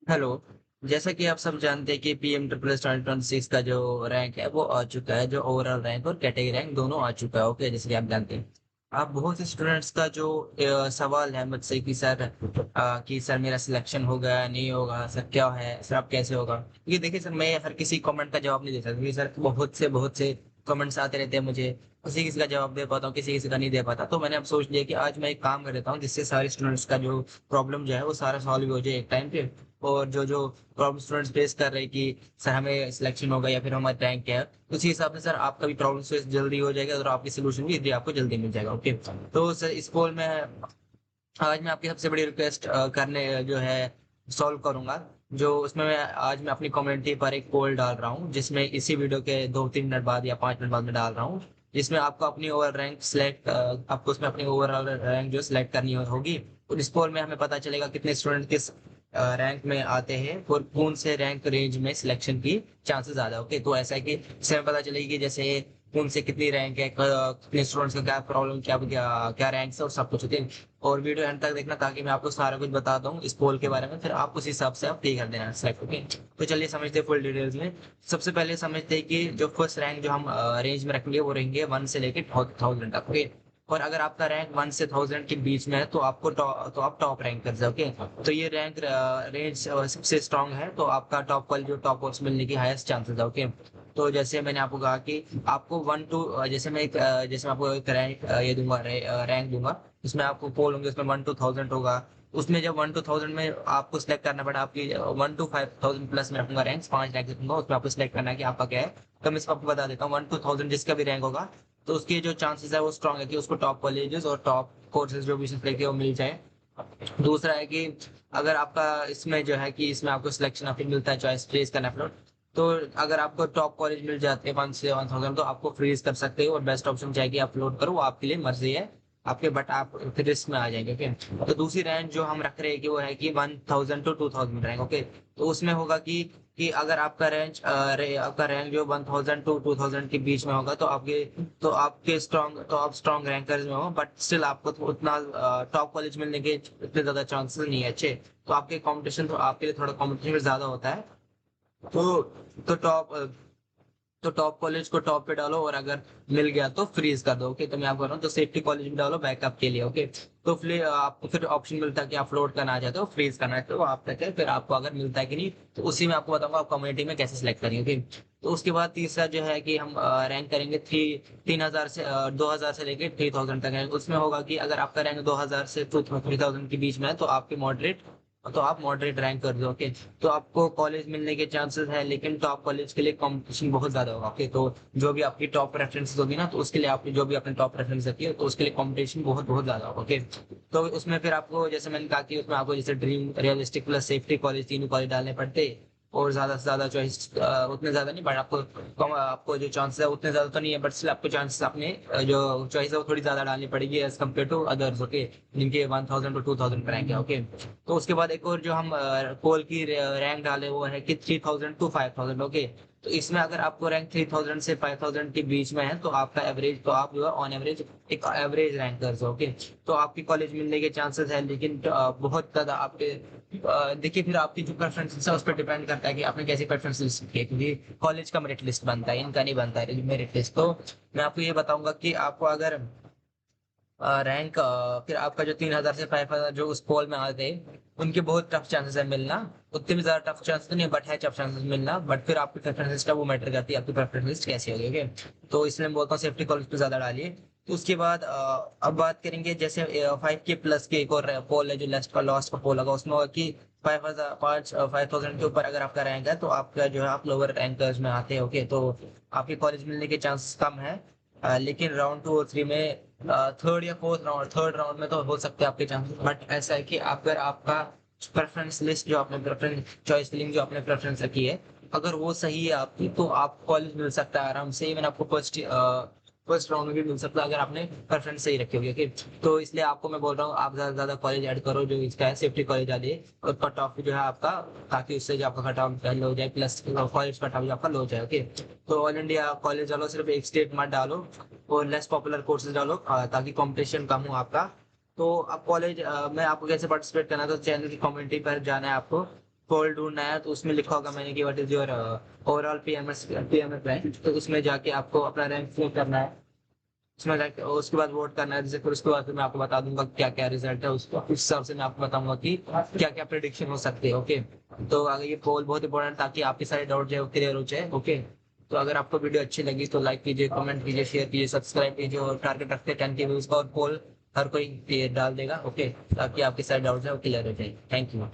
Hello. जैसा कि आप सब जानते हैं कि पीएम ट्रिपल एस 2026 का जो रैंक है वो आ चुका है, जो ओवरऑल रैंक और कैटेगरी रैंक दोनों आ चुका है। ओके, जैसे कि आप जानते हैं। आप बहुत से स्टूडेंट्स का जो सवाल है मुझसे कि सर मेरा सिलेक्शन होगा नहीं होगा, सर क्या है, सर आप कैसे होगा। ये देखिए सर, मैं हर किसी कमेंट का जवाब नहीं दे सकता क्योंकि सर बहुत से कमेंट्स आते रहते हैं मुझे। किसी किसी का जवाब दे पाता हूँ, किसी किसी का नहीं दे पाता। तो मैंने अब सोच लिया कि आज मैं एक काम कर देता हूँ जिससे सारे स्टूडेंट्स का जो प्रॉब्लम जो है वो सारा सॉल्व हो जाए एक टाइम पे। और जो जो प्रॉब्लम स्टूडेंट्स फेस कर रहे हैं कि सर हमें सिलेक्शन होगा या फिर हमारा रैंक क्या है, उसी हिसाब से सर आपका भी प्रॉब्लम फेस जल्दी हो जाएगा और आपकी सोल्यूशन भी आपको जल्दी मिल जाएगा। ओके। तो सर इस पोल में आज मैं आपकी सबसे बड़ी रिक्वेस्ट करने जो है सॉल्व करूंगा। जो उसमें मैं अपनी कम्युनिटी पर एक पोल डाल रहा हूँ, जिसमें इसी वीडियो के 2-3 मिनट बाद या 5 मिनट बाद में डाल रहा हूँ। जिसमें आपको अपनी ओवर रैंक सिलेक्ट आपको उसमें अपनी ओवरऑल रैंक जो सिलेक्ट करनी होगी। और इस पोल में हमें पता चलेगा कितने स्टूडेंट किस रैंक में आते हैं और कौन से रैंक रेंज में सिलेक्शन की चांसेस ज्यादा। ओके, तो ऐसा है कि इससे हमें पता चलेगी कि जैसे कौन से कितनी रैंक है, कितने स्टूडेंट्स का क्या प्रॉब्लम, क्या क्या क्या रैंक है और सब कुछ। ओके। और वीडियो एंड तक देखना ताकि मैं आपको सारा कुछ बता दूं इस पोल के बारे में, फिर आप उस हिसाब से आप पे कर देना सेलेक्ट। ओके। तो चलिए समझते हैं फुल डिटेल्स में। सबसे पहले समझते हैं कि जो फर्स्ट रैंक जो हम रेंज में रखेंगे वो रहेंगे 1 से लेके 1000 तक। ओके। और अगर आपका रैंक 1 से 1000 के बीच में है तो तो आप टॉप रैंक कर जाओ। ओके। तो ये रैंक रेंज सबसे स्ट्रांग है, तो आपका टॉप कॉलेज जो टॉप कोर्स मिलने की हाईएस्ट चांसेस है। ओके। तो जैसे मैंने आपको कहा कि आपको वन टू जैसे मैं आपको एक रैंक ये दूंगा, रैंक दूंगा। उसमें आपको पोल होंगे, उसमें 1 to 1000 होगा। उसमें जब 1 to 1000 में आपको सिलेक्ट करना पड़ा, आपकी 1 to 5000 प्लस में रखूंगा रैंक, 5 रैंक रखूंगा, उसमें आपको सिलेक्ट करना है कि आपका क्या है। तो मैं इसको आपको बता देता हूँ, 1 to 1000 जिसका भी रैंक होगा तो उसकी जो चांसेस है वो स्ट्रांग है कि उसको टॉप कॉलेजेस और टॉप कोर्सेज जो भी लेके वो मिल जाए। दूसरा है कि अगर आपका इसमें जो है कि इसमें आपको सिलेक्शन आपको मिलता है चॉइस फ्रीज करना अपलोड। तो अगर आपको टॉप कॉलेज मिल जाते हैं 1 से 1000 तो आपको फ्रीज कर सकते हो और बेस्ट ऑप्शन चाहिए कि अपलोड करो, वो आपके लिए मर्जी है आपके, बट आप फिर रिस्क में आ जाएंगे। ओके। तो दूसरी रैंक जो हम रख रहे हैं कि वो है कि 1000 to 2000 रैंक। ओके। तो उसमें होगा कि अगर आपका रैंक जो 1000 to 2000 के बीच में होगा तो आप स्ट्रॉन्ग रैंकर्स में हो, बट स्टिल आपको तो उतना टॉप कॉलेज मिलने के इतने ज्यादा चांसेस नहीं है अच्छे। तो आपके लिए थोड़ा कॉम्पिटिशन ज्यादा होता है। तो तो टॉप तो टॉप कॉलेज को टॉप पे डालो और अगर मिल गया तो फ्रीज कर दो। ओके। तो मैं आपको कर रहा हूँ, तो सेफ्टी कॉलेज में डालो बैकअप के लिए। ओके। तो फिर आपको फिर ऑप्शन मिलता है कि आप फ्लोट करना चाहते हो, फ्रीज करना चाहते हो, आप तक है। फिर आपको अगर मिलता है कि नहीं तो उसी में आपको बताऊंगा आप कम्युनिटी में कैसे सिलेक्ट करेंगे। ओके। तो उसके बाद तीसरा जो है कि हम रैंक करेंगे 2000 से लेके 3000 तक है। उसमें होगा कि अगर आपका रैंक 2000 से 3000 के बीच में है तो आप मॉडरेट रैंक कर दो। ओके। तो आपको कॉलेज मिलने के चांसेस है, लेकिन टॉप कॉलेज के लिए कंपटीशन बहुत ज्यादा होगा। ओके। तो जो भी आपकी टॉप प्रेफरेंसेस होगी ना, तो उसके लिए आपकी जो भी अपने टॉप प्रेफरेंस रखी है तो उसके लिए कंपटीशन बहुत बहुत ज्यादा होगा। ओके। तो उसमें फिर आपको जैसे मैंने कहा कि उसमें आपको जैसे dream, realistic plus safety college, तीनों कॉलेज डालने पड़ते। और ज्यादा से ज्यादा चॉइस उतने ज्यादा नहीं, बट आपको जो चांसेस है उतने ज्यादा तो नहीं है, बट स्टिल आपको चांसेस अपने जो चॉइस है वो थोड़ी ज्यादा डालनी पड़ेगी as compare to others. Okay. जिनके 1000 to 2000 रैंक है। ओके। तो उसके बाद एक और जो हम पोल की रैंक डाले वो है कि 3000 to 5000। ओके। तो इसमें अगर आपको रैंक 3000 से 5000 के बीच में है तो आपका एवरेज, तो आप जो है ऑन एवरेज एक एवरेज रैंक कर सो। ओके। तो आपकी कॉलेज मिलने के चांसेस है, लेकिन बहुत ज्यादा आपके देखिए फिर आपकी जो प्रेफरेंस है उस पर डिपेंड करता है कि आपने कैसी प्रेफरेंस लिस्ट की है, क्योंकि कॉलेज का मेरिट लिस्ट बनता है, इनका नहीं बनता है मेरिट लिस्ट। तो मैं आपको ये बताऊंगा कि आपको अगर रैंक फिर आपका जो 3000 से 5000 जो उस पोल में आते हैं उनके बहुत टफ चांसेस है मिलना। उतने भी ज्यादा टफ चांसेस नहीं, बट है टफ चांसेस मिलना। बट फिर आपकी प्रेफरेंस लिस्ट है वो मैटर करती है, आपकी प्रेफरेंस लिस्ट कैसी होगी। ओके। तो इसलिए मैं बोलता हूँ सेफ्टी कॉलेज पे ज्यादा डालिए। तो उसके बाद अब बात करेंगे जैसे 5K+ के एक और पोल है जो लास्ट का पोल होगा, उसमें होगा कि 5000 के ऊपर अगर आपका रैंक है तो आपका जो है आप लोअर रैंकर्स में आते हैं। ओके। तो आपकी कॉलेज मिलने के चांसेस कम है। लेकिन राउंड 2 और 3 में, थर्ड राउंड में तो हो सकते हैं आपके चांसेस, बट ऐसा है कि अगर आपका प्रेफरेंस लिस्ट जो आपने प्रेफरेंस चॉइस फिलिंग जो आपने प्रेफरेंस रखी है अगर वो सही है आपकी, तो आप कॉलेज मिल सकता है आराम से। मैंने आपको फर्स्ट राउंड में भी मिल सकता है अगर आपने प्रेफरेंस सही रखी होगी। ओके। तो इसलिए आपको मैं बोल रहा हूँ आप ज्यादा से ज्यादा कॉलेज ऐड करो जो इसका है सेफ्टी कॉलेज डालिए, और कट ऑफ जो है आपका, ताकि उससे जो आपका कट ऑफ लो हो जाए, प्लस कॉलेज कट ऑफ जो आपका लो हो जाए। ओके। तो ऑल इंडिया कॉलेज डालो, सिर्फ एक स्टेट मत डालो, और लेस पॉपुलर कोर्सेज डालो ताकि कंपटीशन कम हो आपका। तो अब कॉलेज में आपको कैसे पार्टिसिपेट करना है, तो चैनल की कम्युनिटी पर जाना है आपको। पोल ढूंढना है तो उसमें लिखा होगा मैंने कि what is your overall PMS rank, तो उसमें जाके आपको अपना रैंक फिल करना है, उसमें जाके उसके बाद वोट करना है। जैसे फिर उसके बाद फिर मैं आपको बता दूंगा क्या क्या रिजल्ट है, उसको उस हिसाब से मैं आपको बताऊंगा कि क्या क्या प्रिडिक्शन हो सकती है। ओके, तो अगर ये पोल बहुत इंपॉर्टेंट, ताकि आपके सारे डाउट जो है क्लियर हो जाए। ओके, तो अगर आपको वीडियो अच्छी लगी तो लाइक कीजिए, कमेंट कीजिए, शेयर कीजिए, सब्सक्राइब कीजिए, और टारगेट रखते हैं 10 के व्यूज का, और पोल हर कोई डाल देगा। ओके, ताकि आपके सारे डाउट है वो क्लियर हो जाए। Thank you.